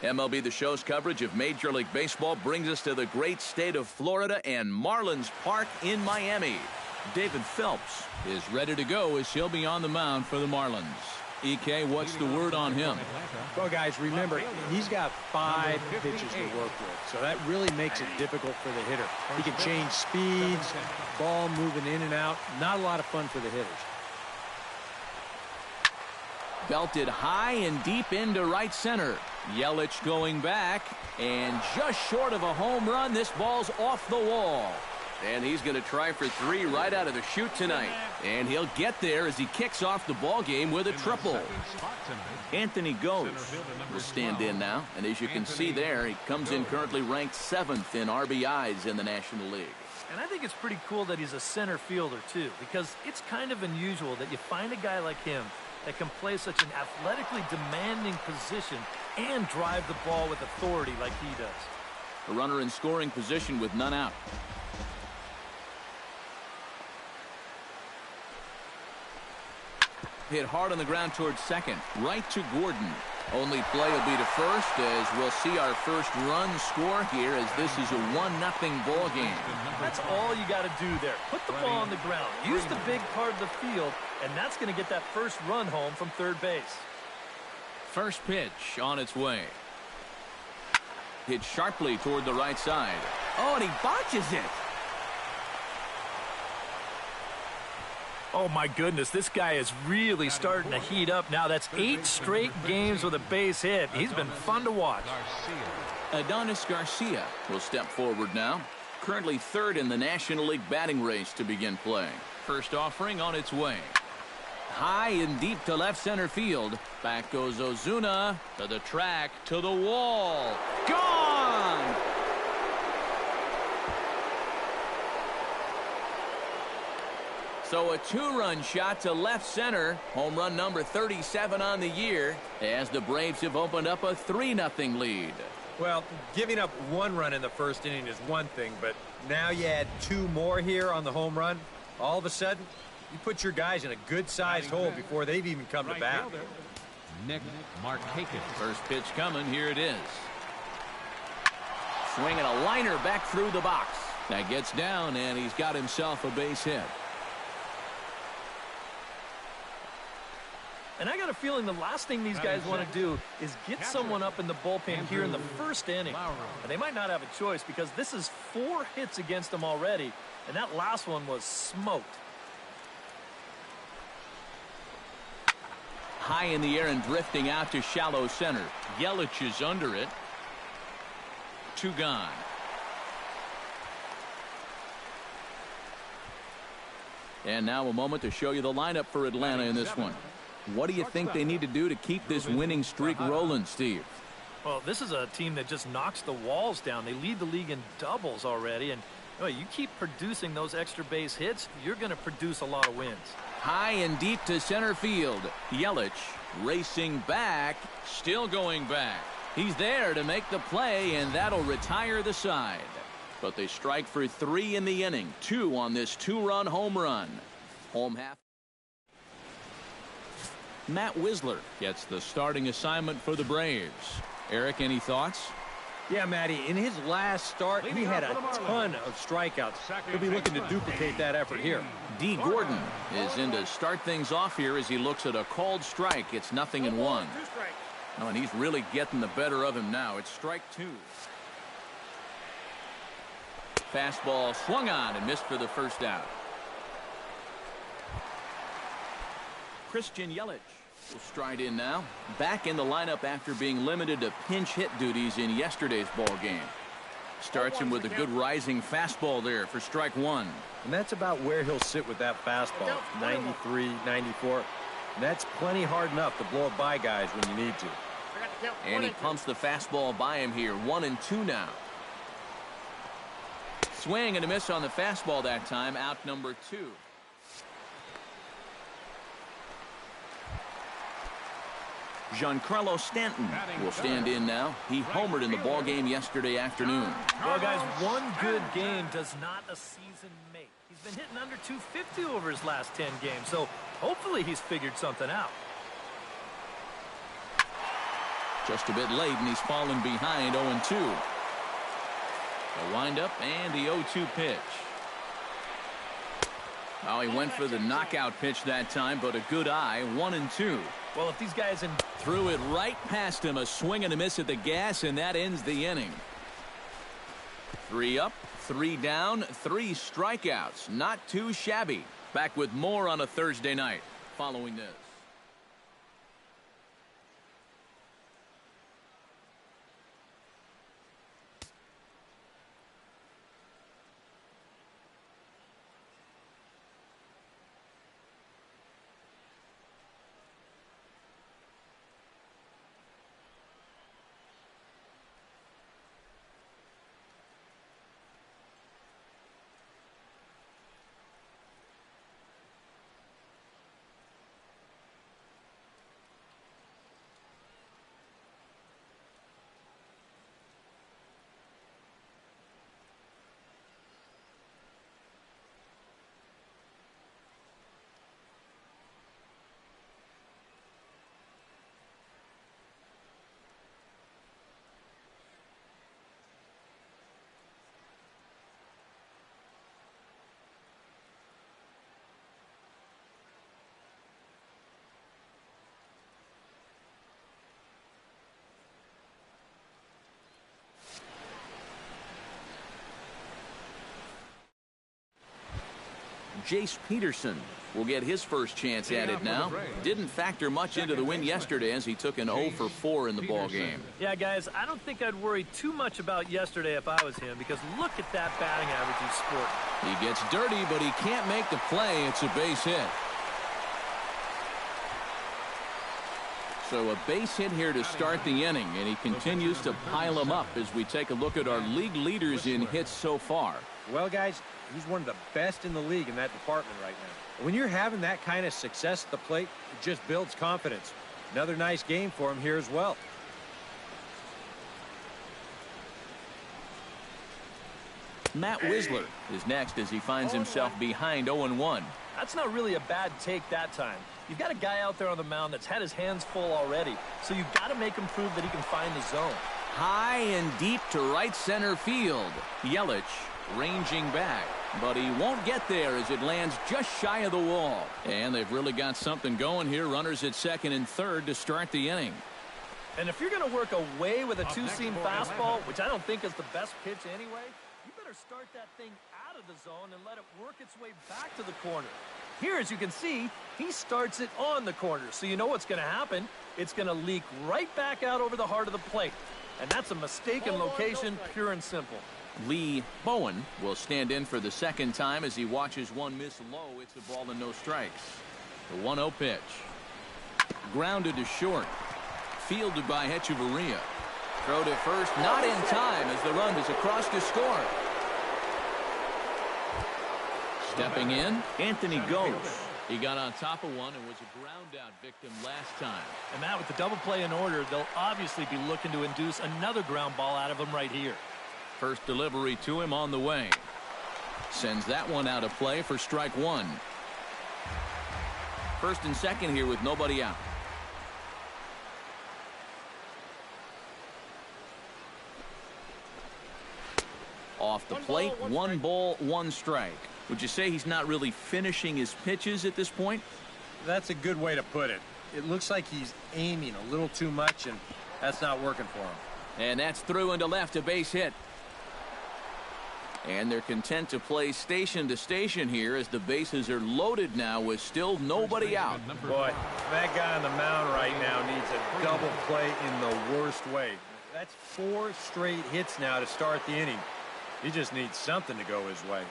MLB The Show's coverage of Major League Baseball brings us to the great state of Florida and Marlins Park in Miami. David Phelps is ready to go as he'll be on the mound for the Marlins. EK, what's the word on him? Well, guys, remember, he's got 5 pitches to work with, so that really makes it difficult for the hitter. He can change speeds, ball moving in and out. Not a lot of fun for the hitters. Belted high and deep into right center. Yelich going back, and just short of a home run, this ball's off the wall. And he's going to try for 3 right out of the chute tonight. And he'll get there as he kicks off the ball game with a triple. Anthony Gose will stand in now. And as you can see there, he comes in currently ranked 7th in RBIs in the National League. And I think it's pretty cool that he's a center fielder, too, because it's kind of unusual that you find a guy like him that can play such an athletically demanding position and drive the ball with authority like he does. A runner in scoring position with none out. Hit hard on the ground towards second. Right to Gordon. Only play will be to first as we'll see our first run score here as this is a 1-0 ball game. That's all you got to do there. Put the ball on the ground. Use the big part of the field, and that's going to get that first run home from third base. First pitch on its way. Hit sharply toward the right side. Oh, and he botches it. Oh, my goodness, this guy is really starting to heat up now. That's 8 straight games with a base hit. He's been fun to watch. Adonis Garcia will step forward now. Currently 3rd in the National League batting race to begin play. First offering on its way. High and deep to left center field. Back goes Ozuna to the track, to the wall. Gone! So a 2-run shot to left center. Home run number 37 on the year as the Braves have opened up a 3-0 lead. Well, giving up 1 run in the first inning is one thing, but now you add 2 more here on the home run. All of a sudden, you put your guys in a good-sized hole before they've even come to bat. First pitch coming. Here it is. Swinging a liner back through the box. That gets down, and he's got himself a base hit. And I got a feeling the last thing these guys want to do is get someone up in the bullpen here in the first inning. And they might not have a choice because this is 4 hits against them already, and that last one was smoked. High in the air and drifting out to shallow center. Yelich is under it. 2 gone. And now a moment to show you the lineup for Atlanta in this one. What do you think they need to do to keep this winning streak rolling, Steve? Well, this is a team that just knocks the walls down. They lead the league in doubles already, and you keep producing those extra base hits, you're going to produce a lot of wins. High and deep to center field. Yelich racing back, still going back. He's there to make the play, and that'll retire the side. But they strike for 3 in the inning, 2 on this 2-run home run. Home half. Matt Wisler gets the starting assignment for the Braves. Eric, any thoughts? Yeah, Matty, in his last start, he had a ton of strikeouts. He'll be looking to duplicate that effort here. D. Gordon is in to start things off here as he looks at a called strike. It's 0-1. Oh, and he's really getting the better of him now. It's strike 2. Fastball swung on and missed for the first out. Christian Yelich will stride in now. Back in the lineup after being limited to pinch hit duties in yesterday's ball game. Starts him with a good rising fastball there for strike 1. And that's about where he'll sit with that fastball, 93, 94. And that's plenty hard enough to blow it by guys when you need to. And he pumps the fastball by him here. 1-2 now. Swing and a miss on the fastball that time. Out number 2. Giancarlo Stanton will stand in now. He homered in the ball game yesterday afternoon. Well, guys, one good game does not a season make. He's been hitting under 250 over his last 10 games, so hopefully he's figured something out. Just a bit late, and he's fallen behind 0-2. The windup and the 0-2 pitch. Oh, he went for the knockout pitch that time, but a good eye, 1-2. Well, if these guys threw it right past him, a swing and a miss at the gas, and that ends the inning. 3 up, 3 down, 3 strikeouts. Not too shabby. Back with more on a Thursday night following this. Jace Peterson will get his first chance at it now. Didn't factor much into the win yesterday as he took an 0 for 4 in the ball game. Yeah, guys, I don't think I'd worry too much about yesterday if I was him, because look at that batting average he's sporting. He gets dirty, but he can't make the play. It's a base hit. So a base hit here to start the inning, and he continues to pile them up as we take a look at our league leaders in hits so far. Well, guys, he's one of the best in the league in that department right now. When you're having that kind of success at the plate, it just builds confidence. Another nice game for him here as well. Matt Wisler is next as he finds himself behind 0-1. That's not really a bad take that time. You've got a guy out there on the mound that's had his hands full already, so you've got to make him prove that he can find the zone. High and deep to right center field. Yelich ranging back, but he won't get there as it lands just shy of the wall. And they've really got something going here. Runners at second and third to start the inning. And if you're going to work away with a two-seam fastball, which I don't think is the best pitch anyway, you better start that thing out of the zone and let it work its way back to the corner. Here, as you can see, he starts it on the corner, so you know what's going to happen. It's going to leak right back out over the heart of the plate. And that's a mistaken location, pure and simple. Lee Bowen will stand in for the second time as he watches one miss low. It's a ball and no strikes. The 1-0 pitch. Grounded to short. Fielded by Hechavarria. Throw to first, not in time as the run is across to score. Stepping in, Anthony Ghosh. He got on top of one and was a ground-out victim last time. And Matt, with the double play in order, they'll obviously be looking to induce another ground ball out of him right here. First delivery to him on the way. Sends that one out of play for strike one. First and second here with nobody out. Off the plate, 1 ball, 1 strike. Would you say he's not really finishing his pitches at this point? That's a good way to put it. It looks like he's aiming a little too much, and that's not working for him. And that's through into left, a base hit. And they're content to play station to station here as the bases are loaded now with still nobody out. Boy, that guy on the mound right now needs a double play in the worst way. That's 4 straight hits now to start the inning. He just needs something to go his way.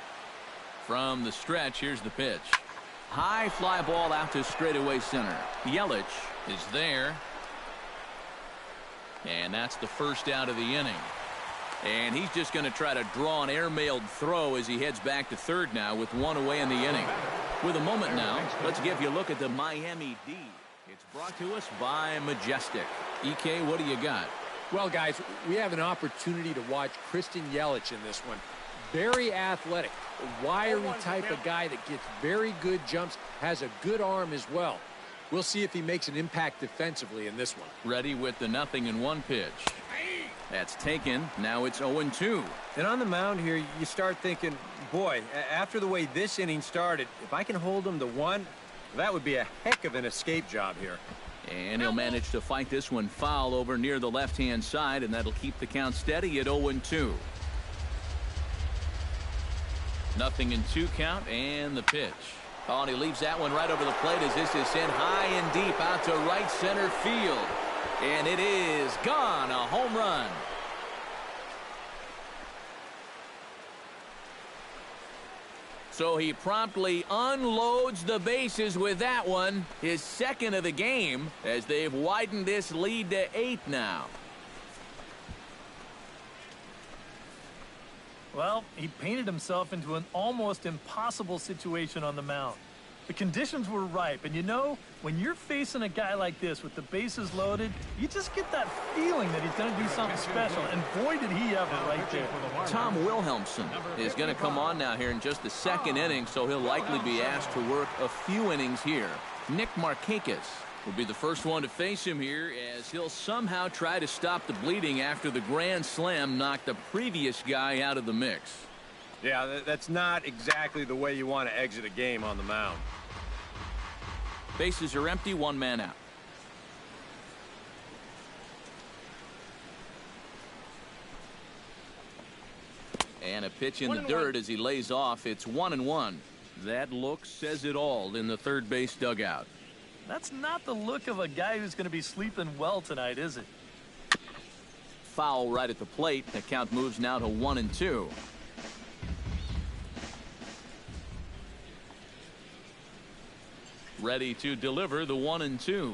From the stretch, here's the pitch. High fly ball out to straightaway center. Yelich is there. And that's the first out of the inning. And he's just going to try to draw an airmailed throw as he heads back to third now with 1 away in the inning. With a moment now, let's give you a look at the Miami D. It's brought to us by Majestic. EK, what do you got? Well, guys, we have an opportunity to watch Christian Yelich in this one. Very athletic, a wiry type of guy that gets very good jumps, has a good arm as well. We'll see if he makes an impact defensively in this one. Ready with the 0-1 pitch. That's taken. Now it's 0-2. And on the mound here, you start thinking, boy, after the way this inning started, if I can hold him to 1, that would be a heck of an escape job here. And he'll manage to fight this one foul over near the left-hand side, and that'll keep the count steady at 0-2. 0-2 count, and the pitch. Oh, and he leaves that one right over the plate as this is sent high and deep out to right center field. And it is gone, a home run. So he promptly unloads the bases with that one, his second of the game, as they've widened this lead to 8 now. Well, he painted himself into an almost impossible situation on the mound. The conditions were ripe, and you know, when you're facing a guy like this with the bases loaded, you just get that feeling that he's going to do something special, and boy did he ever right there. Tom Wilhelmsen is going to come on now here in just the second inning, so he'll likely be asked to work a few innings here. Nick Markakis will be the first one to face him here, as he'll somehow try to stop the bleeding after the grand slam knocked the previous guy out of the mix. Yeah, that's not exactly the way you want to exit a game on the mound. Bases are empty, 1 man out. And a pitch in the dirt as he lays off. It's 1-1. That look says it all in the third base dugout. That's not the look of a guy who's going to be sleeping well tonight, is it? Foul right at the plate. The count moves now to 1-2. Ready to deliver the 1-2.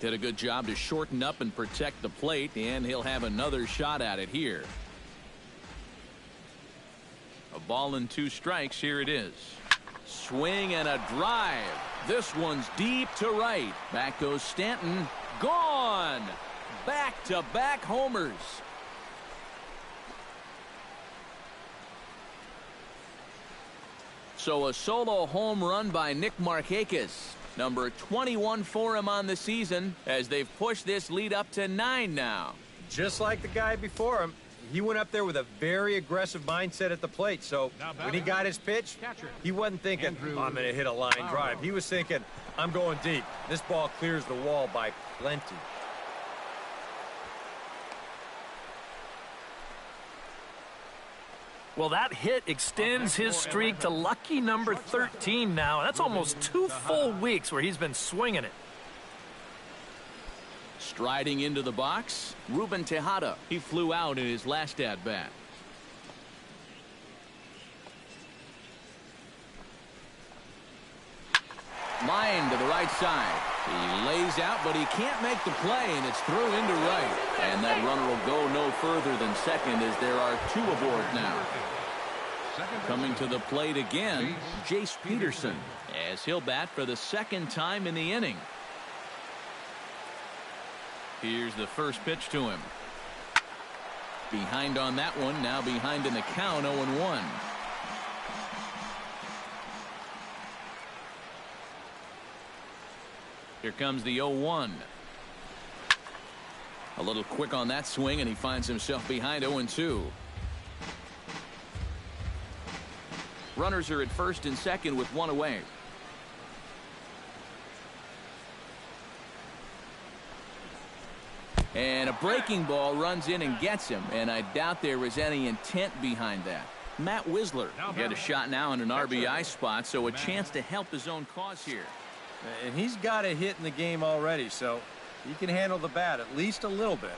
Did a good job to shorten up and protect the plate, and he'll have another shot at it here. A ball and 2 strikes. Here it is. Swing and a drive. This one's deep to right. Back goes Stanton. Gone. Back-to-back homers. So a solo home run by Nick Markakis. Number 21 for him on the season, as they've pushed this lead up to 9 now. Just like the guy before him, he went up there with a very aggressive mindset at the plate. So when he got his pitch, he wasn't thinking, oh, I'm going to hit a line drive. He was thinking, I'm going deep. This ball clears the wall by plenty. Well, that hit extends his streak to lucky number 13 now. That's almost 2 full weeks where he's been swinging it. Striding into the box, Ruben Tejada. He flew out in his last at-bat. Line to the right side. He lays out, but he can't make the play, and it's thrown into right. And that runner will go no further than second, as there are 2 aboard now. Coming to the plate again, Jace Peterson, as he'll bat for the second time in the inning. Here's the first pitch to him. Behind on that one, now behind in the count, 0-1. Here comes the 0-1. A little quick on that swing, and he finds himself behind 0-2. Runners are at first and second with 1 away. And a breaking ball runs in and gets him, and I doubt there was any intent behind that. Matt Wisler get a shot now in an RBI spot, so a chance to help his own cause here. And he's got a hit in the game already, so he can handle the bat at least a little bit.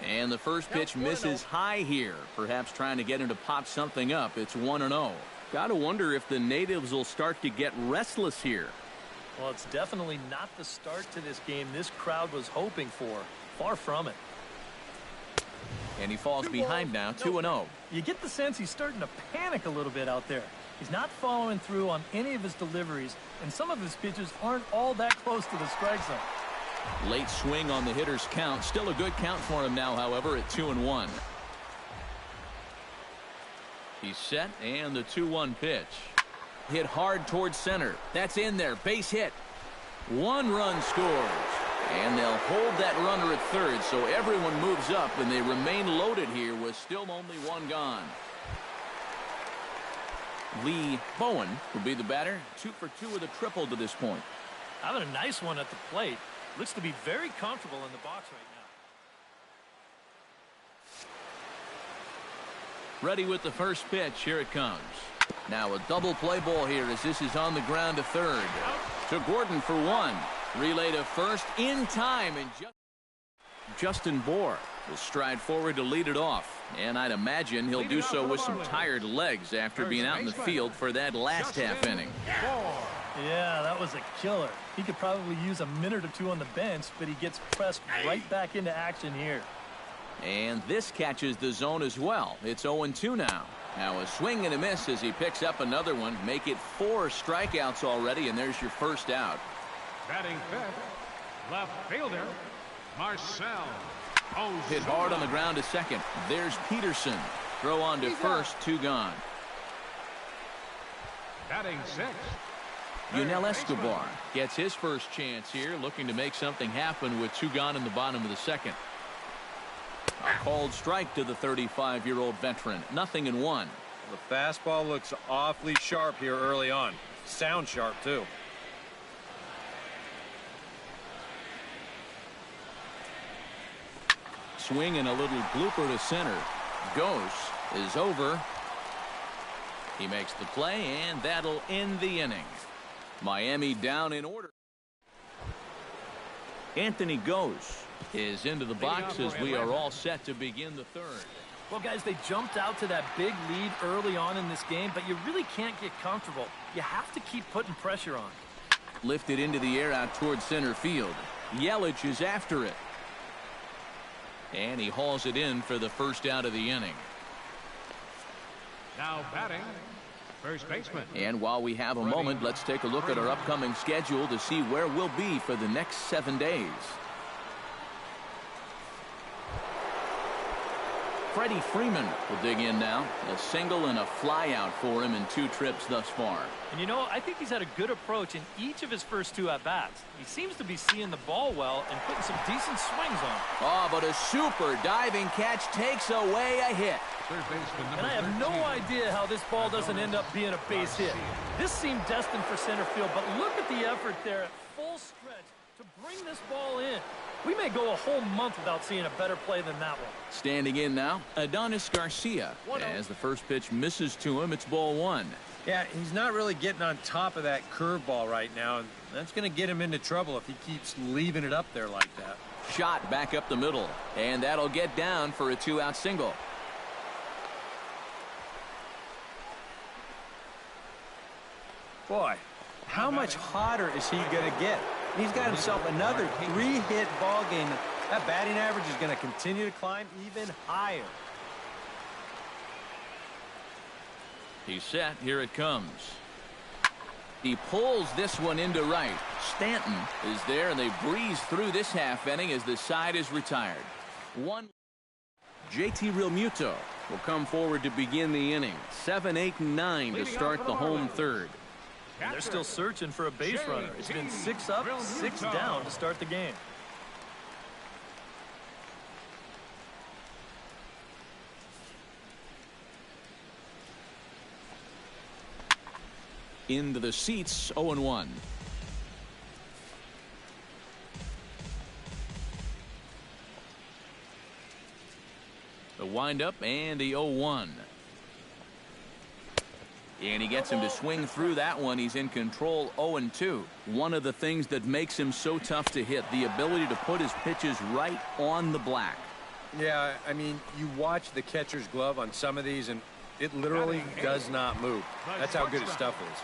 And the first pitch misses high here, perhaps trying to get him to pop something up. It's 1-0. Gotta wonder if the natives will start to get restless here. Well, it's definitely not the start to this game this crowd was hoping for. Far from it. And he falls behind now, 2-0. You get the sense he's starting to panic a little bit out there. He's not following through on any of his deliveries, and some of his pitches aren't all that close to the strike zone. Late swing on the hitter's count. Still a good count for him now, however, at 2-1. He's set, and the 2-1 pitch. Hit hard towards center. That's in there. Base hit. One run scores. And they'll hold that runner at third, so everyone moves up, and they remain loaded here with still only one gone. Lee Bowen will be the batter. 2 for 2 with a triple to this point. Having a nice one at the plate. Looks to be very comfortable in the box right now. Ready with the first pitch. Here it comes. Now a double play ball here as this is on the ground to third. To Gordon for one. Relay to first in time, and Justin Bohr will stride forward to lead it off. And I'd imagine he'll do so with some tired legs after being out in the field for that last half inning. Yeah, that was a killer. He could probably use a minute or two on the bench, but he gets pressed right back into action here. And this catches the zone as well. It's 0-2 now. Now a swing and a miss as he picks up another one. Make it 4 strikeouts already, and there's your first out. Batting fifth, left fielder, Marcel. Hit hard on the ground to second. There's Peterson. Throw on to first, 2 gone. Batting sixth. Yunel Escobar gets his first chance here, looking to make something happen with 2 gone in the bottom of the second. A called strike to the 35-year-old veteran. 0-1. The fastball looks awfully sharp here early on. Sound sharp, too. Swing and a little blooper to center. Goes is over. He makes the play, and that'll end the inning. Miami down in order. Anthony Goes is into the box as we are all set to begin the third. Well, guys, they jumped out to that big lead early on in this game, but you really can't get comfortable. You have to keep putting pressure on. Lifted into the air out towards center field. Yelich is after it. And he hauls it in for the first out of the inning. Now batting, first baseman. And while we have a moment, let's take a look at our upcoming schedule to see where we'll be for the next 7 days. Freddie Freeman will dig in now. A single and a fly out for him in 2 trips thus far. And you know, I think he's had a good approach in each of his first 2 at-bats. He seems to be seeing the ball well and putting some decent swings on it. Oh, but a super diving catch takes away a hit. And I have no idea how this ball doesn't end up being a base hit. This seemed destined for center field, but look at the effort there at full stretch to bring this ball in. We may go a whole month without seeing a better play than that one. Standing in now, Adonis Garcia. As the first pitch misses to him, it's ball 1. Yeah, he's not really getting on top of that curveball right now, and that's going to get him into trouble if he keeps leaving it up there like that. Shot back up the middle, and that'll get down for a 2-out single. Boy, how much hotter is he going to get? He's got himself another 3-hit ball game. That batting average is going to continue to climb even higher. He's set. Here it comes. He pulls this one into right. Stanton is there, and they breeze through this half inning as the side is retired. JT Realmuto will come forward to begin the inning. 7, 8, and 9 to start the home third. And they're still searching for a base runner. It's been 6 up, 6 down to start the game. Into the seats, 0-1. The windup and the 0-1. And he gets him to swing through that one. He's in control, 0-2. One of the things that makes him so tough to hit, the ability to put his pitches right on the black. Yeah, I mean, you watch the catcher's glove on some of these, and it literally does not move. That's how good his stuff is.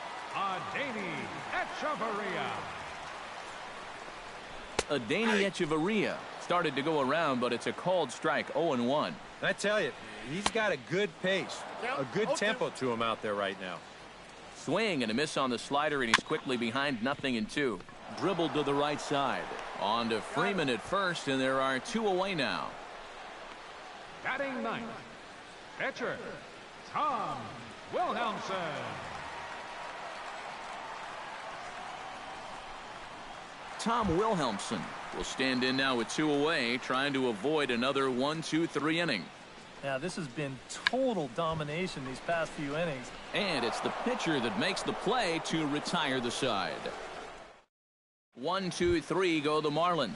Adeiny Echeverria started to go around, but it's a called strike, 0-1. I tell you, he's got a good pace, a good tempo to him out there right now. Swing and a miss on the slider, and he's quickly behind 0-2. Dribbled to the right side. On to Freeman at first, and there are 2 away now. Batting ninth, pitcher Tom Wilhelmsen. Tom Wilhelmsen will stand in now with 2 away, trying to avoid another 1-2-3 inning. Now, this has been total domination these past few innings. And it's the pitcher that makes the play to retire the side. 1-2-3 go the Marlins.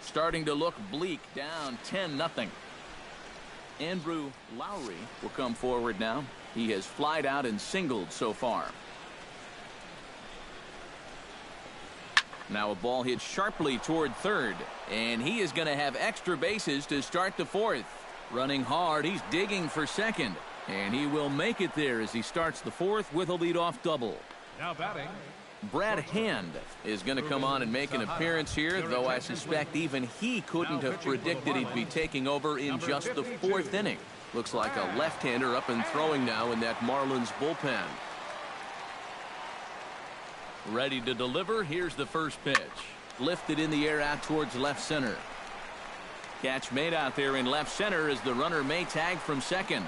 Starting to look bleak, down 10-0. Andrew Lowry will come forward now. He has flied out and singled so far. Now a ball hit sharply toward third, and he is going to have extra bases to start the fourth. Running hard, he's digging for second, and he will make it there as he starts the fourth with a leadoff double. Now batting, Brad Hand is going to come on and make an appearance here, though I suspect even he couldn't have predicted he'd be taking over in just the 4th inning. Looks like a left-hander up and throwing now in that Marlins bullpen. Ready to deliver. Here's the first pitch. Lifted in the air out towards left center. Catch made out there in left center as the runner may tag from second.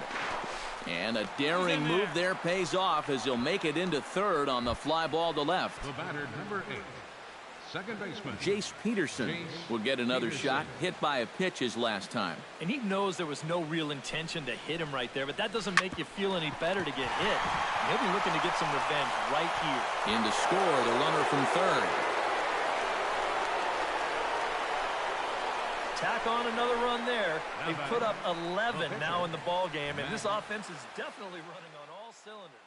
And a daring move there pays off as he'll make it into third on the fly ball to left. the batter, number 8, second baseman. Jace Peterson will get another shot, hit by a pitch his last time. And he knows there was no real intention to hit him right there, but that doesn't make you feel any better to get hit. He'll be looking to get some revenge right here. In to score, the runner from third. Tack on another run there. They've put up 11 now in the ball game, and this offense is definitely running on all cylinders.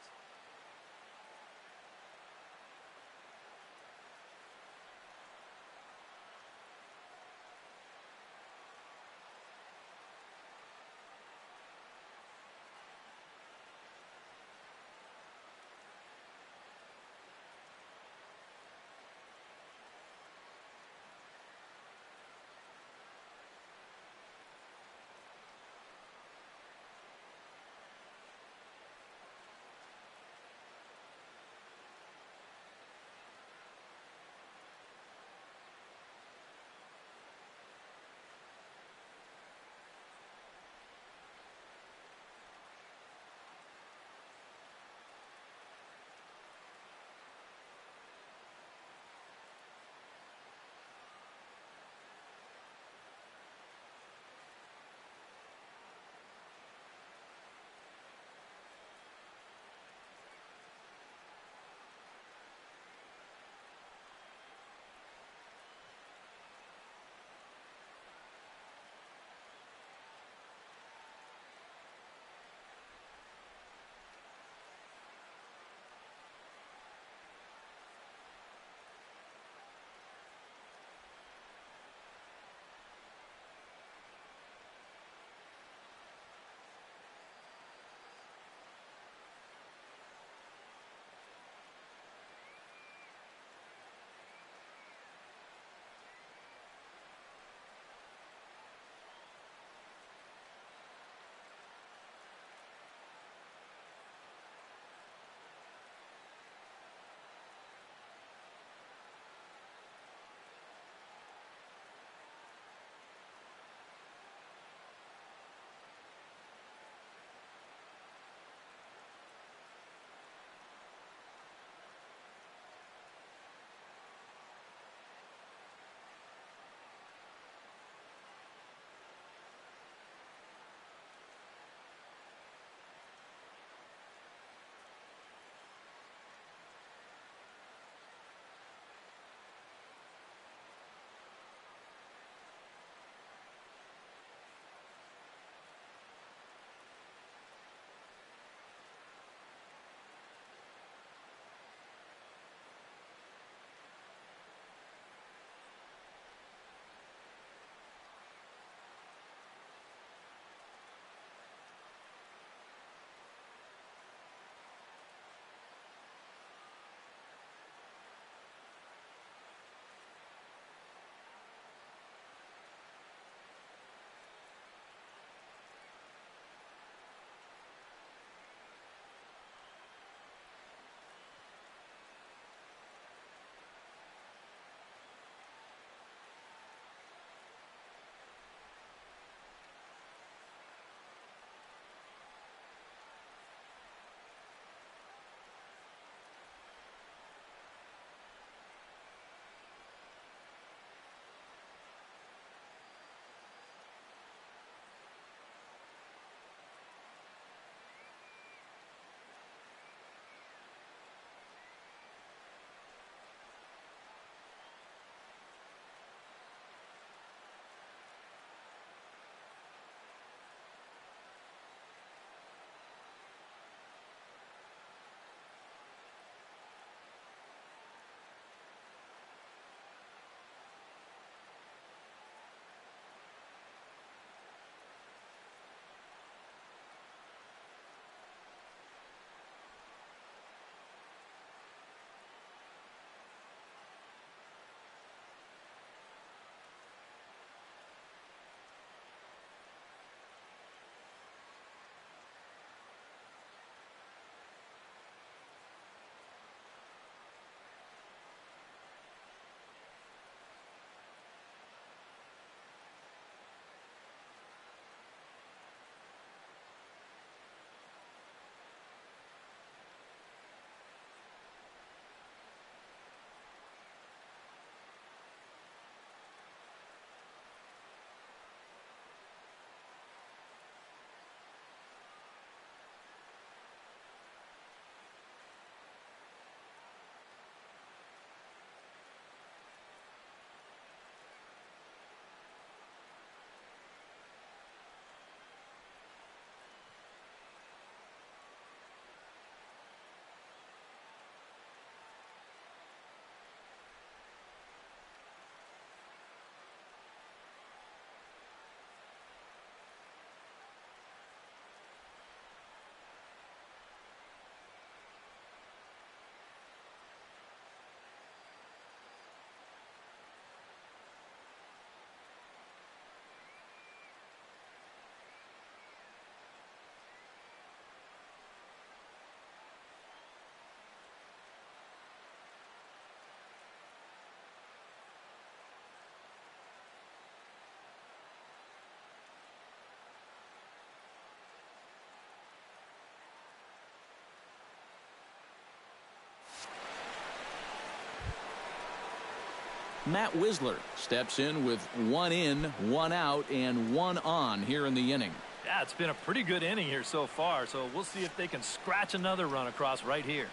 Matt Wisler steps in with 1 in, 1 out, and 1 on here in the inning. Yeah, it's been a pretty good inning here so far, so we'll see if they can scratch another run across right here.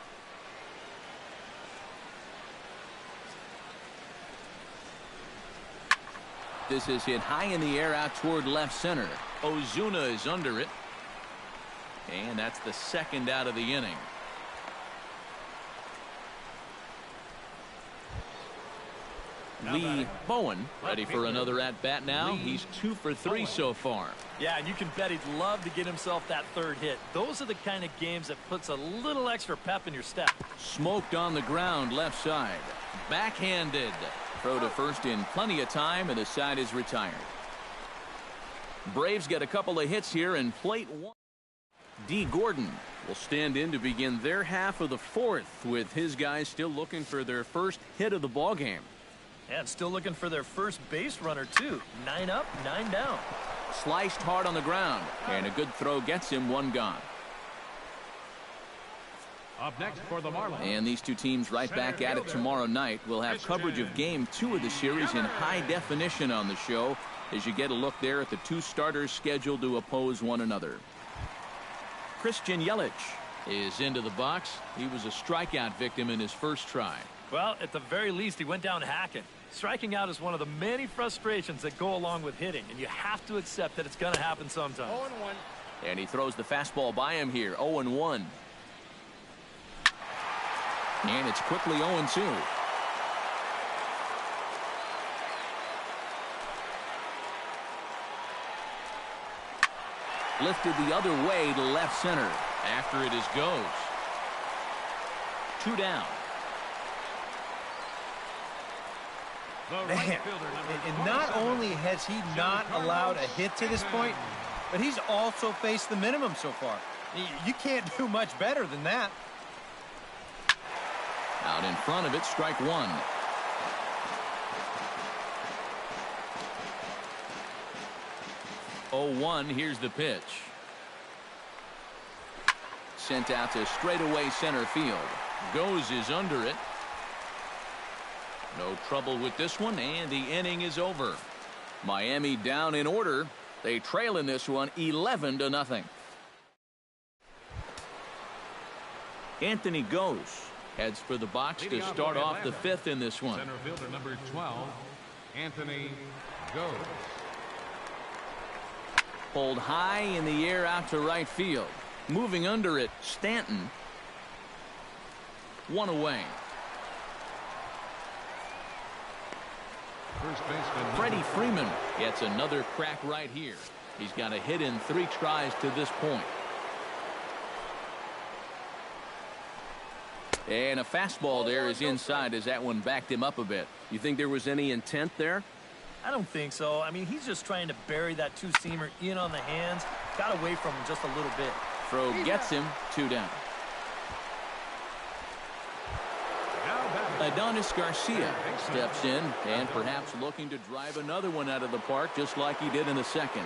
This is hit high in the air out toward left center. Ozuna is under it. And that's the second out of the inning. Lee Bowen ready for another at-bat now. He's 2 for 3 so far. Yeah, and you can bet he'd love to get himself that third hit. Those are the kind of games that puts a little extra pep in your step. Smoked on the ground left side. Backhanded. Throw to first in plenty of time, and the side is retired. Braves get a couple of hits here in plate 1. D. Gordon will stand in to begin their half of the 4th, with his guys still looking for their first hit of the ball game. And still looking for their first base runner, too. 9 up, 9 down. Sliced hard on the ground, and a good throw gets him 1 gone. Up next for the Marlins. And these two teams right back at it tomorrow night. We'll have coverage of Game 2 of the series in high definition on the show as you get a look there at the 2 starters scheduled to oppose one another. Christian Yelich is into the box. He was a strikeout victim in his first try. Well, at the very least, he went down hacking. Striking out is one of the many frustrations that go along with hitting, and you have to accept that it's going to happen sometime. 0-1. And he throws the fastball by him here. 0-1. And it's quickly 0-2. Lifted the other way to left center. After it is goes. 2 down. Man, and not only has he not allowed a hit to this point, but he's also faced the minimum so far. You can't do much better than that. Out in front of it, strike 1. Oh, 1, here's the pitch. Sent out to straightaway center field. Goes is under it. No trouble with this one, and the inning is over. Miami down in order. They trail in this one 11-0. Anthony Goes heads for the box to start off the 5th in this one. Center fielder number 12, Anthony Goes. Pulled high in the air out to right field. Moving under it, Stanton. 1 away. First baseman Freddie Freeman gets another crack right here. He's got a hit in 3 tries to this point. And a fastball there is inside as that one backed him up a bit. You think there was any intent there? I don't think so. I mean, he's just trying to bury that 2-seamer in on the hands. Got away from him just a little bit. Throw gets him 2 down. Adonis Garcia steps in and perhaps looking to drive another one out of the park just like he did in the second.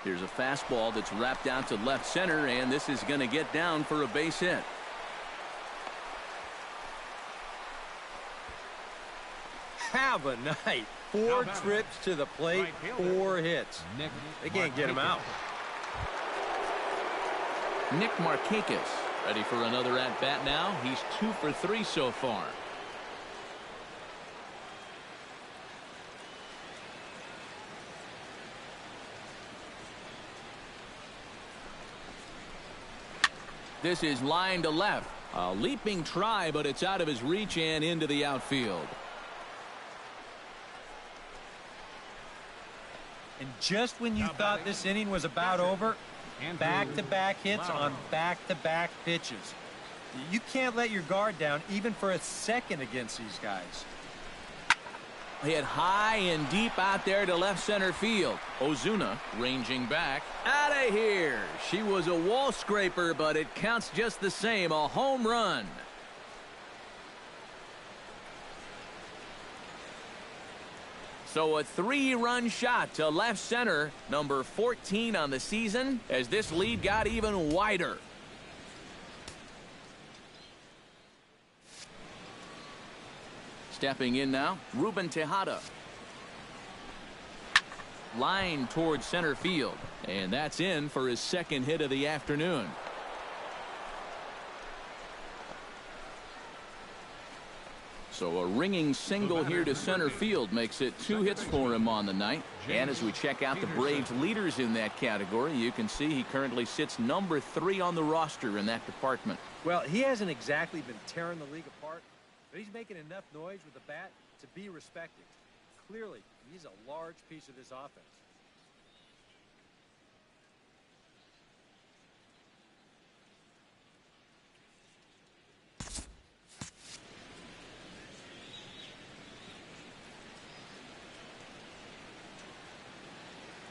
Here's a fastball that's wrapped out to left center, and this is going to get down for a base hit. Have a night. 4 trips to the plate, 4 hits. They can't get him out. Nick Markakis ready for another at-bat now. He's 2 for 3 so far. This is line to left. A leaping try, but it's out of his reach and into the outfield. And just when you thought this inning was about over, back-to-back hits on back-to-back pitches. You can't let your guard down even for a second against these guys. Hit high and deep out there to left center field. Ozuna ranging back. Out of here. She was a wall scraper, but it counts just the same. A home run. So a 3-run shot to left center, number 14 on the season, as this lead got even wider. Stepping in now, Ruben Tejada. Line towards center field. And that's in for his second hit of the afternoon. So a ringing single here to center field makes it 2 hits for him on the night. And as we check out the Braves leaders in that category, you can see he currently sits number 3 on the roster in that department. Well, he hasn't exactly been tearing the league apart, but he's making enough noise with the bat to be respected. Clearly, he's a large piece of this offense.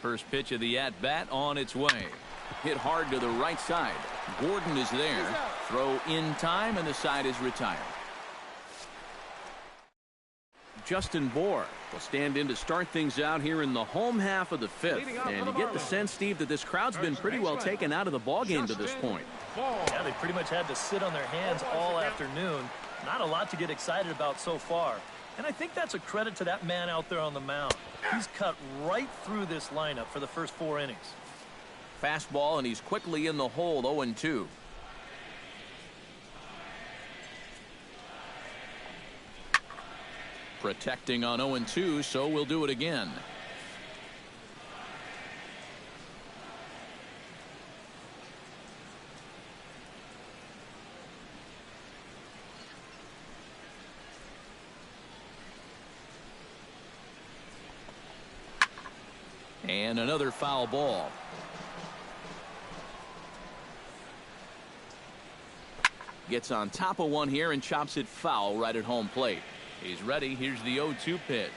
First pitch of the at-bat on its way. Hit hard to the right side. Gordon is there. Throw in time, and the side is retired. Justin Bohr will stand in to start things out here in the home half of the 5th. And you get the sense, Steve, that this crowd's been pretty well taken out of the ballgame to this point. Yeah, they pretty much had to sit on their hands all afternoon. Not a lot to get excited about so far. And I think that's a credit to that man out there on the mound. He's cut right through this lineup for the first 4 innings. Fastball, and he's quickly in the hole, 0-2. Protecting on 0-2, so we'll do it again. And another foul ball. Gets on top of one here and chops it foul right at home plate. He's ready. Here's the 0-2 pitch.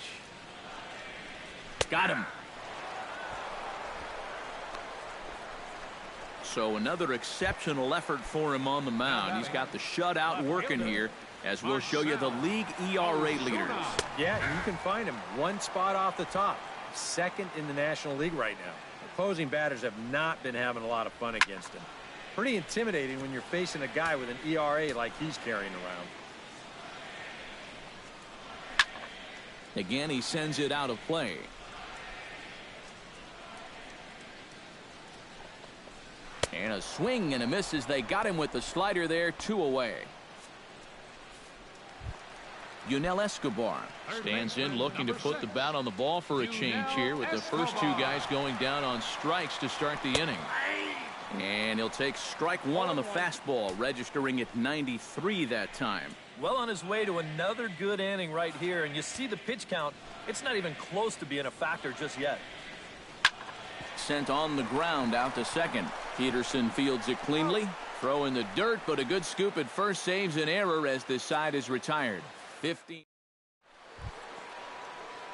Got him. So another exceptional effort for him on the mound. He's got the shutout working here, as we'll show you the league ERA leaders. Yeah, you can find him one spot off the top. Second in the National League right now. Opposing batters have not been having a lot of fun against him. Pretty intimidating when you're facing a guy with an ERA like he's carrying around. Again, he sends it out of play. And a swing and a miss as they got him with the slider there, 2 away. Yunel Escobar stands in, looking to put the bat on the ball for a change here, with the first 2 guys going down on strikes to start the inning. And he'll take strike 1 on the fastball, registering at 93 that time. Well on his way to another good inning right here, and you see the pitch count. It's not even close to being a factor just yet. Sent on the ground out to second. Peterson fields it cleanly. Throw in the dirt, but a good scoop at first saves an error as this side is retired. 15.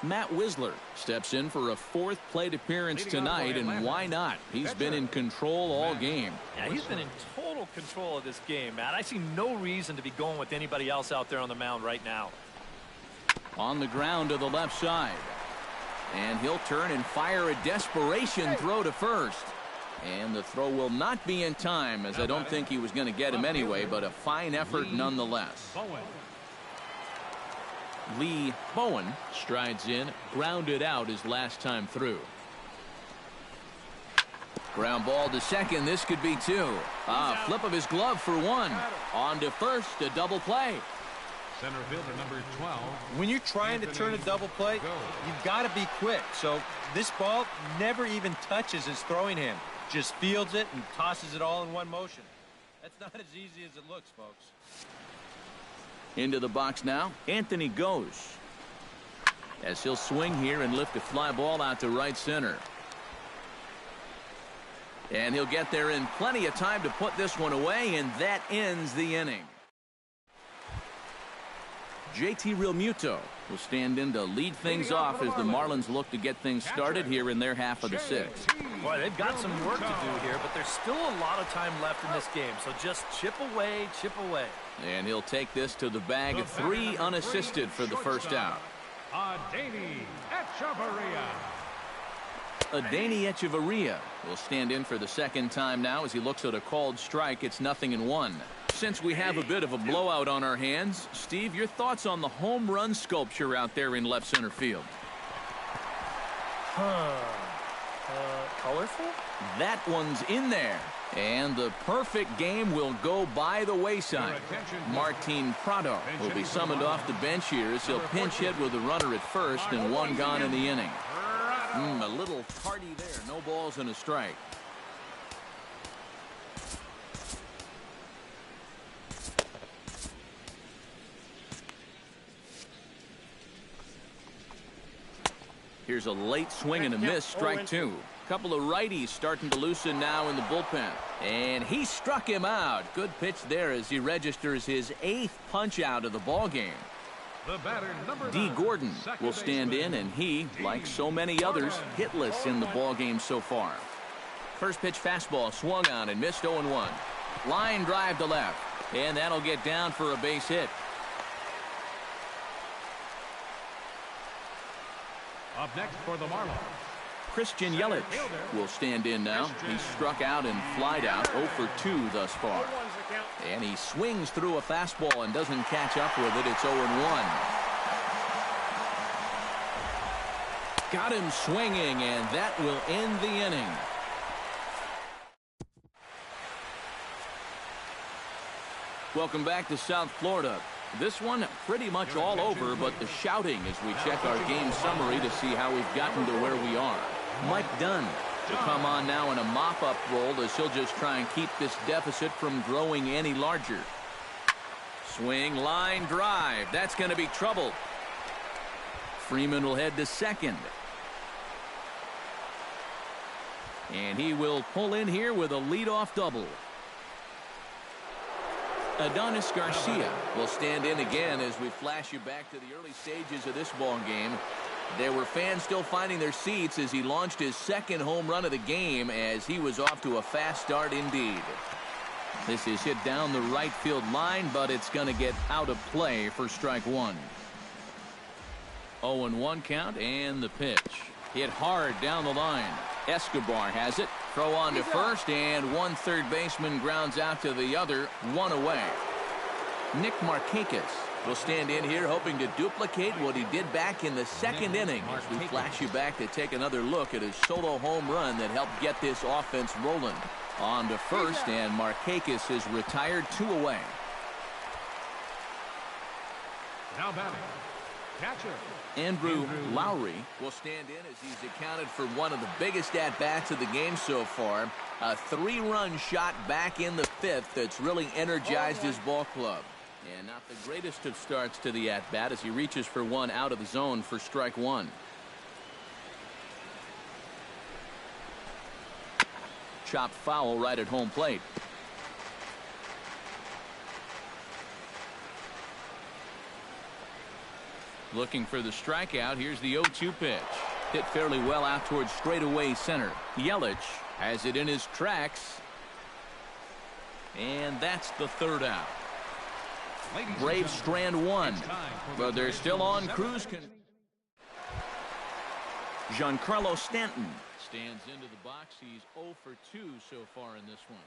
Matt Wisler steps in for a 4th plate appearance tonight, and why not? He's been in control all game. Yeah, he's been in total control of this game, Matt. I see no reason to be going with anybody else out there on the mound right now. On the ground to the left side. And he'll turn and fire a desperation throw to first. And the throw will not be in time, as I don't think he was going to get him anyway, but a fine effort nonetheless. Lee Bowen strides in, grounded out his last time through. Ground ball to second. This could be 2. Flip of his glove for 1. On to first, a double play. Center fielder number 12. When you're trying to turn a double play, you've got to be quick. So this ball never even touches his throwing hand. Just fields it and tosses it all in one motion. That's not as easy as it looks, folks. Into the box now, Anthony goes. As he'll swing here and lift a fly ball out to right center. And he'll get there in plenty of time to put this one away, and that ends the inning. JT Realmuto will stand in to lead things off as the Marlins look to get things started here in their half of the 6th. Boy, they've got some work to do here, but there's still a lot of time left in this game, so just chip away, chip away. And he'll take this to the bag, 3 unassisted for the first out. Adeiny Echeverria will stand in for the second time now as he looks at a called strike. It's 0-1. since we have a bit of a blowout on our hands, Steve, your thoughts on the home run sculpture out there in left center field? Colorful? That one's in there. And the perfect game will go by the wayside. Martin Prado will be summoned off the bench here as he'll pinch hit with a runner at first and one gone in the inning. A little party there. No balls and a strike. Here's a late swing and a miss, strike two. Couple of righties starting to loosen now in the bullpen. And he struck him out. Good pitch there as he registers his 8th punch out of the ball game. D. Gordon will stand in, and he, like so many others, hitless in the ball game so far. First pitch fastball swung on and missed 0-1. Line drive to left, and that'll get down for a base hit. Up next for the Marlins, Christian Yelich will stand in now. He struck out and flied out 0 for 2 thus far. And he swings through a fastball and doesn't catch up with it. It's 0-1. Got him swinging, and that will end the inning. Welcome back to South Florida. This one pretty much all over, but the shouting as we check our game summary to see how we've gotten to where we are. Mike Dunn will come on now in a mop-up role as he'll just try and keep this deficit from growing any larger. Swing, line drive. That's going to be trouble. Freeman will head to second. And he will pull in here with a leadoff double. Adonis Garcia will stand in again as we flash you back to the early stages of this ball game. There were fans still finding their seats as he launched his 2nd home run of the game as he was off to a fast start indeed. This is hit down the right field line, but it's going to get out of play for strike one. 0-1 count and the pitch. Hit hard down the line. Escobar has it. Throw on to first, and one third baseman grounds out to the other, one away. Nick Markakis will stand in here hoping to duplicate what he did back in the 2nd inning as we flash you back to take another look at his solo home run that helped get this offense rolling. On to first, and Markakis is retired, 2 away. now batting, catcher. Andrew Lowry will stand in as he's accounted for one of the biggest at-bats of the game so far. A 3-run shot back in the 5th that's really energized his ball club. And not the greatest of starts to the at-bat as he reaches for one out of the zone for strike one. Chopped foul right at home plate. Looking for the strikeout. Here's the 0-2 pitch. Hit fairly well out towards straightaway center. Yelich has it in his tracks. And that's the 3rd out. Braves strand one, but they're still on cruise control. Giancarlo Stanton stands into the box. He's 0 for 2 so far in this one.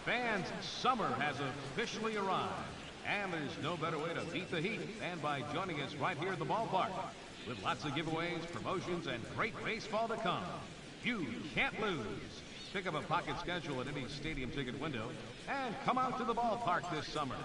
Fans, summer has officially arrived, and there's no better way to beat the heat than by joining us right here at the ballpark. With lots of giveaways, promotions, and great baseball to come, you can't lose. Pick up a pocket schedule at any stadium ticket window and come out to the ballpark this summer.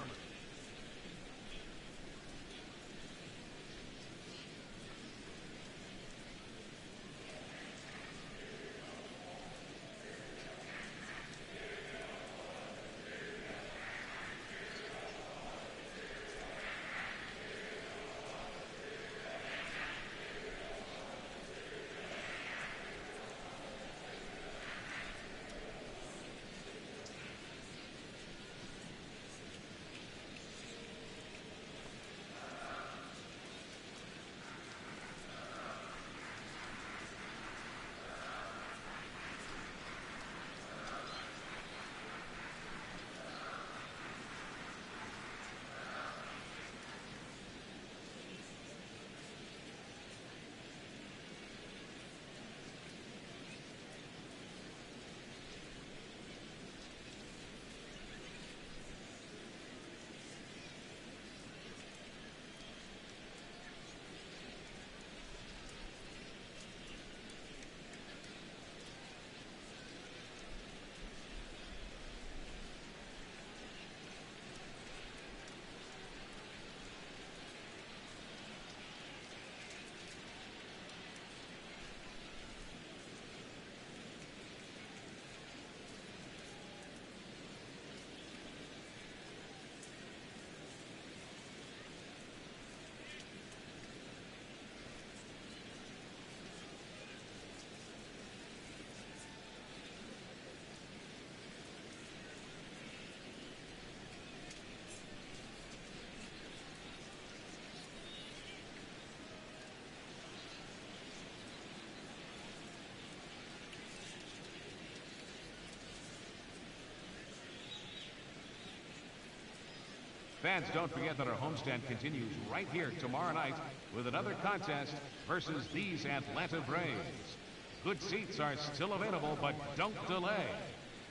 Fans, don't forget that our homestand continues right here tomorrow night with another contest versus these Atlanta Braves. Good seats are still available, but don't delay.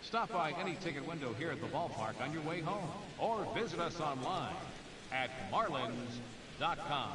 Stop by any ticket window here at the ballpark on your way home, or visit us online at marlins.com.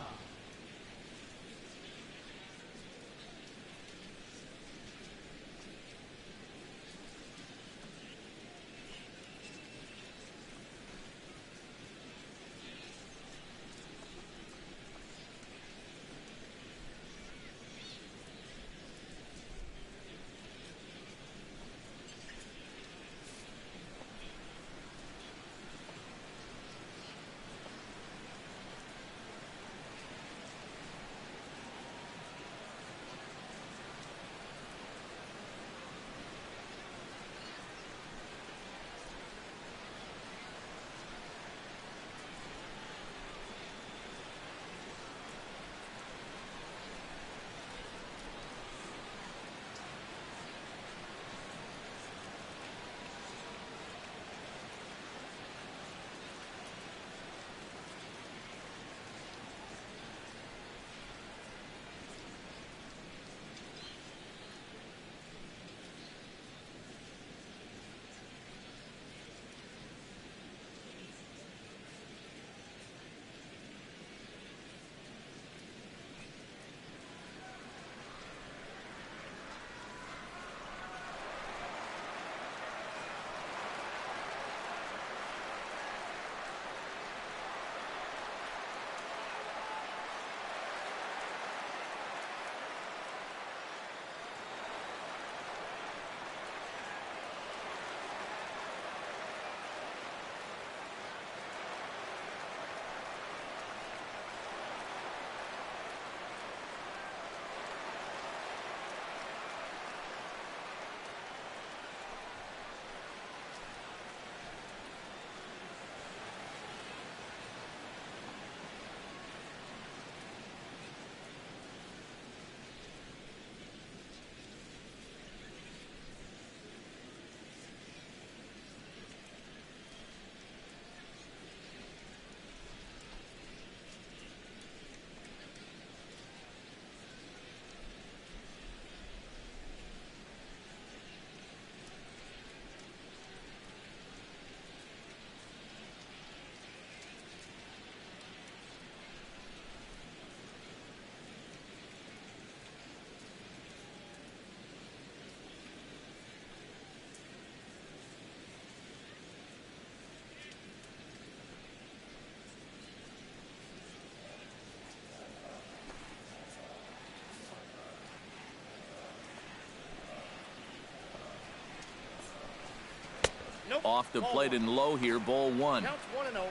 Off the plate and low here, ball one. Counts 1-0.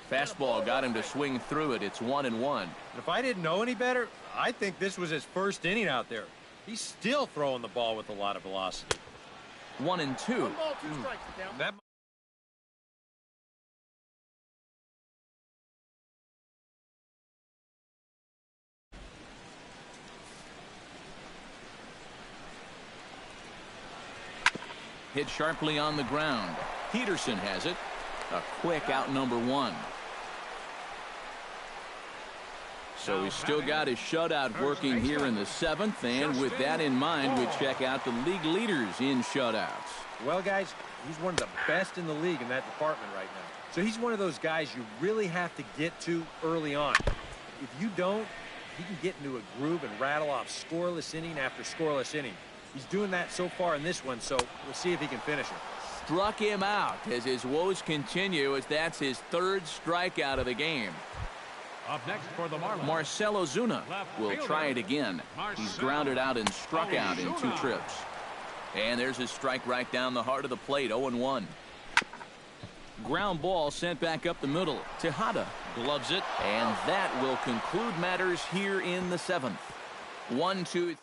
Fastball got him to swing through it. It's 1-1. If I didn't know any better, I think this was his first inning out there. He's still throwing the ball with a lot of velocity. 1-2. 1 ball, 2 strikes to count. That Hit sharply on the ground. Peterson has it. A quick out number one. So he's still got his shutout working here in the seventh, and with that in mind, we check out the league leaders in shutouts. Well, guys, he's one of the best in the league in that department right now. So he's one of those guys you really have to get to early on. If you don't, he can get into a groove and rattle off scoreless inning after scoreless inning. He's doing that so far in this one, so we'll see if he can finish it. Struck him out as his woes continue, as that's his third strikeout of the game. Up next for the Marlins, Marcell Ozuna will try it again. He's grounded out and struck out in 2 trips. And there's his strike right down the heart of the plate, 0-1. Ground ball sent back up the middle. Tejada gloves it, and that will conclude matters here in the seventh. 1, 2, 3.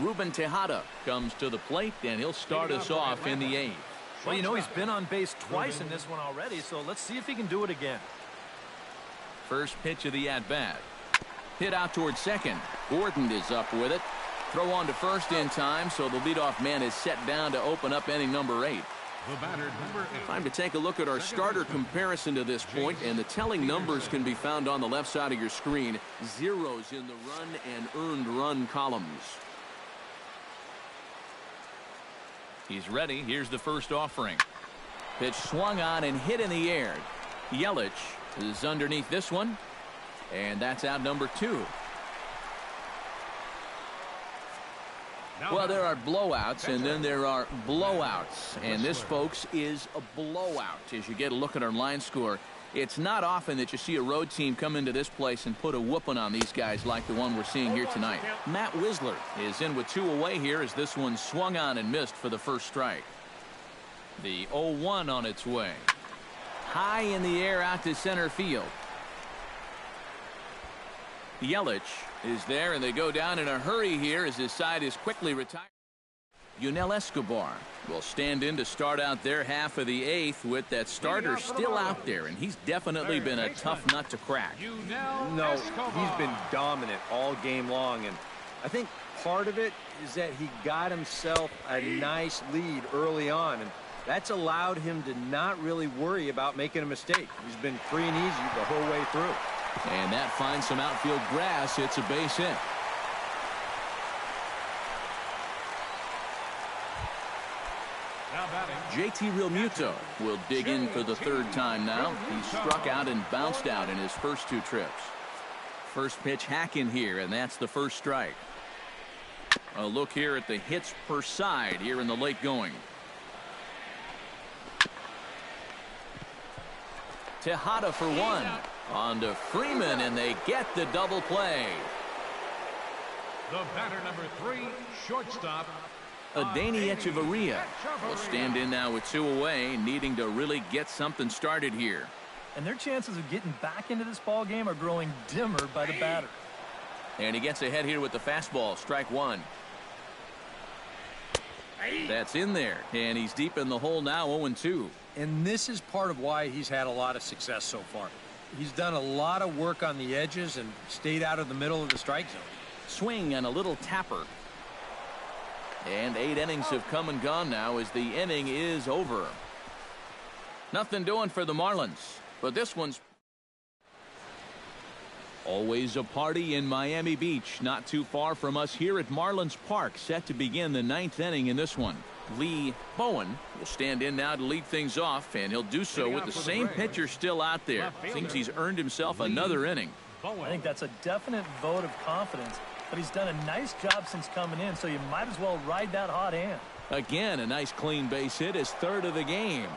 Ruben Tejada comes to the plate, and he'll start us off in the 8th. Well, you know, he's been on base twice in this one already, so let's see if he can do it again. First pitch of the at-bat. Hit out towards second. Gordon is up with it. Throw on to first in time, so the leadoff man is set down to open up inning number 8. the batter, number 8. Time to take a look at our starter comparison to this point, and the telling numbers can be found on the left side of your screen. Zeros in the run and earned run columns. He's ready. Here's the first offering. Pitch swung on and hit in the air. Yelich is underneath this one, and that's out number 2. Well, there are blowouts, and then there are blowouts. And this, folks, is a blowout. As you get a look at our line score, it's not often that you see a road team come into this place and put a whooping on these guys like the one we're seeing here tonight. Matt Wisler is in with 2 away here as this one swung on and missed for the first strike. The 0-1 on its way. High in the air out to center field. Yelich is there, and they go down in a hurry here as his side is quickly retired. Yunel Escobar will stand in to start out their half of the 8th with that starter still out there, and he's definitely been a tough nut to crack. No, he's been dominant all game long, and I think part of it is that he got himself a nice lead early on, and that's allowed him to not really worry about making a mistake. He's been free and easy the whole way through. And that finds some outfield grass. It's a base hit. JT Realmuto will dig in for the 3rd time now. He struck out and bounced out in his first 2 trips. First pitch hack in here, and that's the first strike. A look here at the hits per side here in the late going. Tejada for 1. On to Freeman, and they get the double play. The batter, number 3, shortstop, Adeiny Echeverria will stand in now with 2 away, needing to really get something started here. And their chances of getting back into this ball game are growing dimmer by the batter. And he gets ahead here with the fastball, strike 1. That's in there, and he's deep in the hole now, 0-2. And this is part of why he's had a lot of success so far. He's done a lot of work on the edges and stayed out of the middle of the strike zone. Swing and a little tapper. And 8 innings have come and gone now as the inning is over. Nothing doing for the Marlins, but this one's always a party in Miami Beach, not too far from us here at Marlins Park, set to begin the 9th inning in this one. Lee Bowen will stand in now to lead things off, and he'll do so with the same pitcher still out there. Thinks he's earned himself another inning. I think that's a definite vote of confidence, but he's done a nice job since coming in, so you might as well ride that hot hand. Again, a nice clean base hit, his 3rd of the game.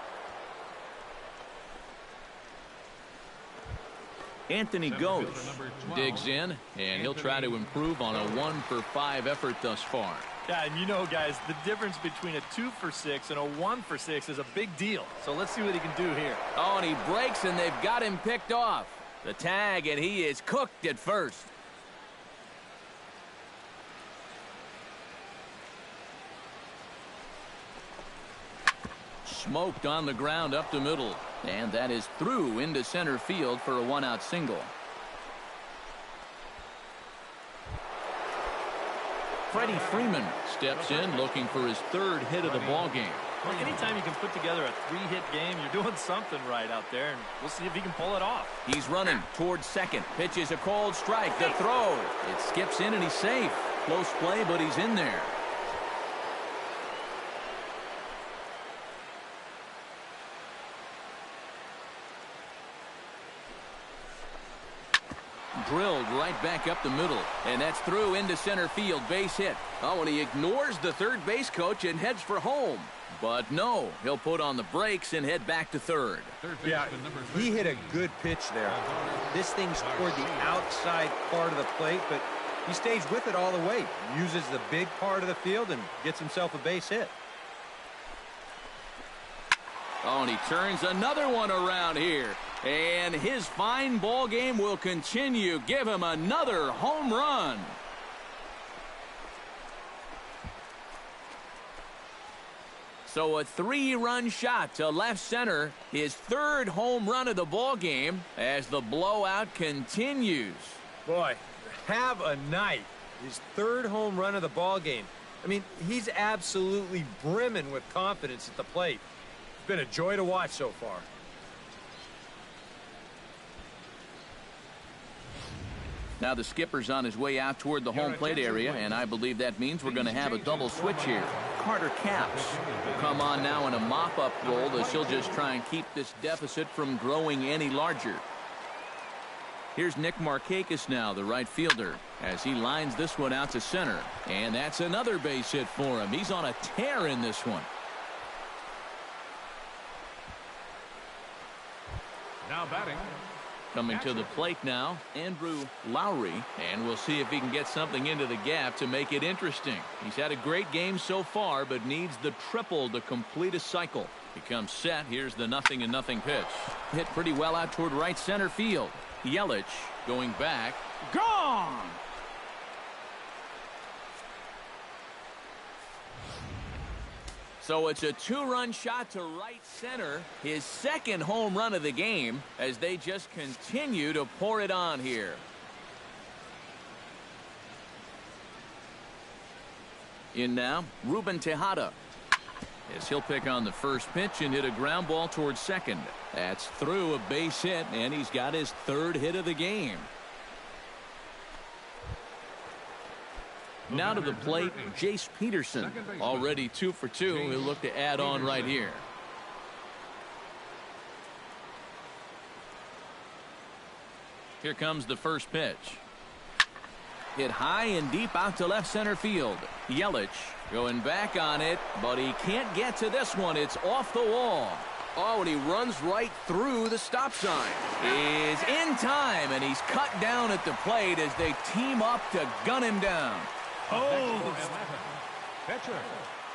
Anthony goes, digs in, and he'll try to improve on a 1-for-5 effort thus far. Yeah, and you know, guys, the difference between a 2-for-6 and a 1-for-6 is a big deal. So let's see what he can do here. Oh, and he breaks, and they've got him picked off. The tag, and he is cooked at first. Smoked on the ground up the middle. And that is through into center field for a 1-out single. Freddie Freeman steps in looking for his 3rd hit of the ball game. Well, anytime you can put together a 3-hit game, you're doing something right out there, and we'll see if he can pull it off. He's running towards second. Pitches a cold strike. The throw. It skips in, and he's safe. Close play, but he's in there. Drilled right back up the middle, and that's through into center field. Base hit. Oh, and he ignores the third base coach and heads for home. But no, he'll put on the brakes and head back to third. Yeah, he hit a good pitch there. This thing's toward the outside part of the plate, but he stays with it all the way. Uses the big part of the field and gets himself a base hit. Oh, and he turns another one around here. And his fine ball game will continue. Give him another home run. So a 3-run shot to left center. His 3rd home run of the ball game as the blowout continues. Boy, have a night. His 3rd home run of the ball game. I mean, he's absolutely brimming with confidence at the plate. It's been a joy to watch so far. Now the skipper's on his way out toward the home plate area, and I believe that means we're going to have a double switch here. Carter Capps will come on now in a mop-up role as he'll just try and keep this deficit from growing any larger. Here's Nick Markakis now, the right fielder, as he lines this one out to center. And that's another base hit for him. He's on a tear in this one. Now batting. Coming to the plate now, Andrew Lowry, and we'll see if he can get something into the gap to make it interesting. He's had a great game so far, but needs the triple to complete a cycle. He comes set. Here's the 0-0 pitch. Hit pretty well out toward right center field. Yelich going back. Gone! So it's a 2-run shot to right center. His 2nd home run of the game as they just continue to pour it on here. In now, Ruben Tejada. As he'll pick on the first pitch and hit a ground ball towards second. That's through a base hit, and he's got his 3rd hit of the game. Now to the plate, Jace Peterson. Already 2 for 2. He'll look to add on right here. Here comes the first pitch. Hit high and deep out to left center field. Yelich going back on it, but he can't get to this one. It's off the wall. Oh, and he runs right through the stop sign. Is in time, and he's cut down at the plate as they team up to gun him down. Oh!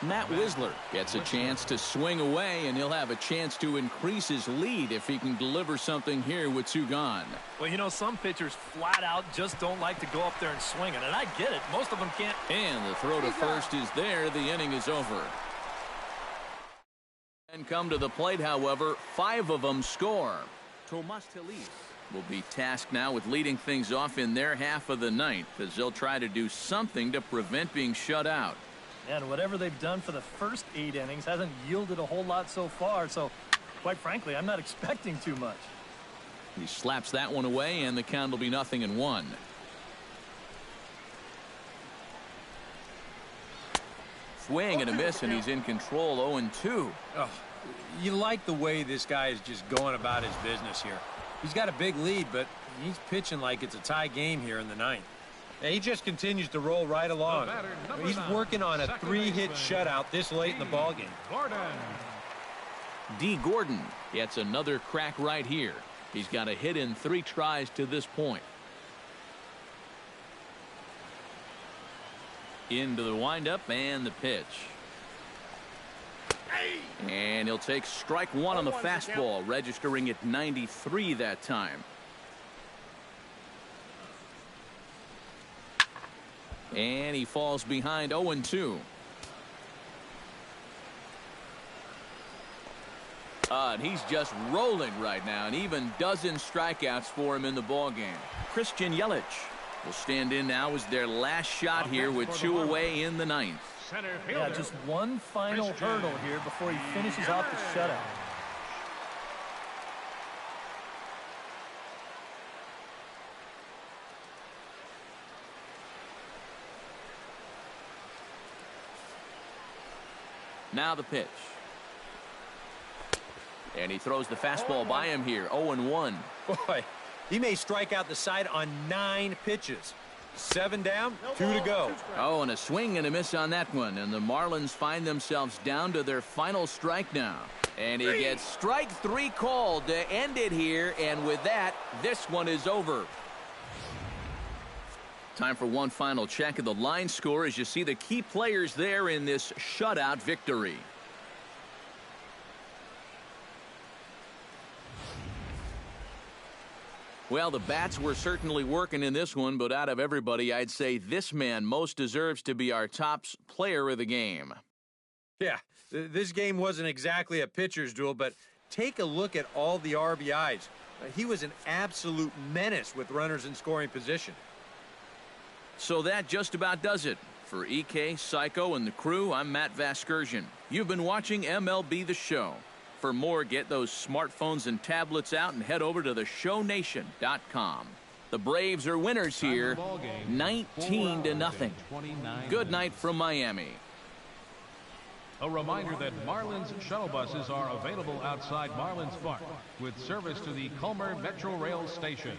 Matt Wisler gets a chance to swing away, and he'll have a chance to increase his lead if he can deliver something here with 2 gone. Well, you know, some pitchers flat out just don't like to go up there and swing it, and I get it. Most of them can't. And the throw to first is there. The inning is over. And come to the plate, however, 5 of them score. Tomas Telis will be tasked now with leading things off in their half of the ninth as they'll try to do something to prevent being shut out. And whatever they've done for the first 8 innings hasn't yielded a whole lot so far, so quite frankly, I'm not expecting too much. He slaps that one away, and the count will be 0-1. Swing and a miss, and he's in control. 0-2. Oh, you like the way this guy is just going about his business here. He's got a big lead, but he's pitching like it's a tie game here in the 9th. And he just continues to roll right along. He's working on a 3-hit shutout this late in the ballgame. D. Gordon gets another crack right here. He's got a hit in 3 tries to this point. Into the windup and the pitch. And he'll take strike 1 on the fastball, registering at 93 that time. And he falls behind 0-2. And he's just rolling right now, and even dozen strikeouts for him in the ballgame. Christian Yelich will stand in now as their last shot here with 2 away in the 9th. Yeah, just one final hurdle here before he finishes out the shutout. Now the pitch. And he throws the fastball by him here, 0-1. Boy, he may strike out the side on 9 pitches. 7 down, 2 to go. Oh, and a swing and a miss on that one. And the Marlins find themselves down to their final strike now. And he gets strike 3 called to end it here. And with that, this one is over. Time for one final check of the line score as you see the key players there in this shutout victory. Well, the bats were certainly working in this one, but out of everybody, I'd say this man most deserves to be our top player of the game. Yeah, this game wasn't exactly a pitcher's duel, but take a look at all the RBIs. He was an absolute menace with runners in scoring position. So that just about does it. For EK, Psycho, and the crew, I'm Matt Vasgersian. You've been watching MLB The Show. For more, get those smartphones and tablets out and head over to theshownation.com. The Braves are winners here, 19-0. Good night from Miami. A reminder that Marlins shuttle buses are available outside Marlins Park with service to the Culmer Metro Rail Station.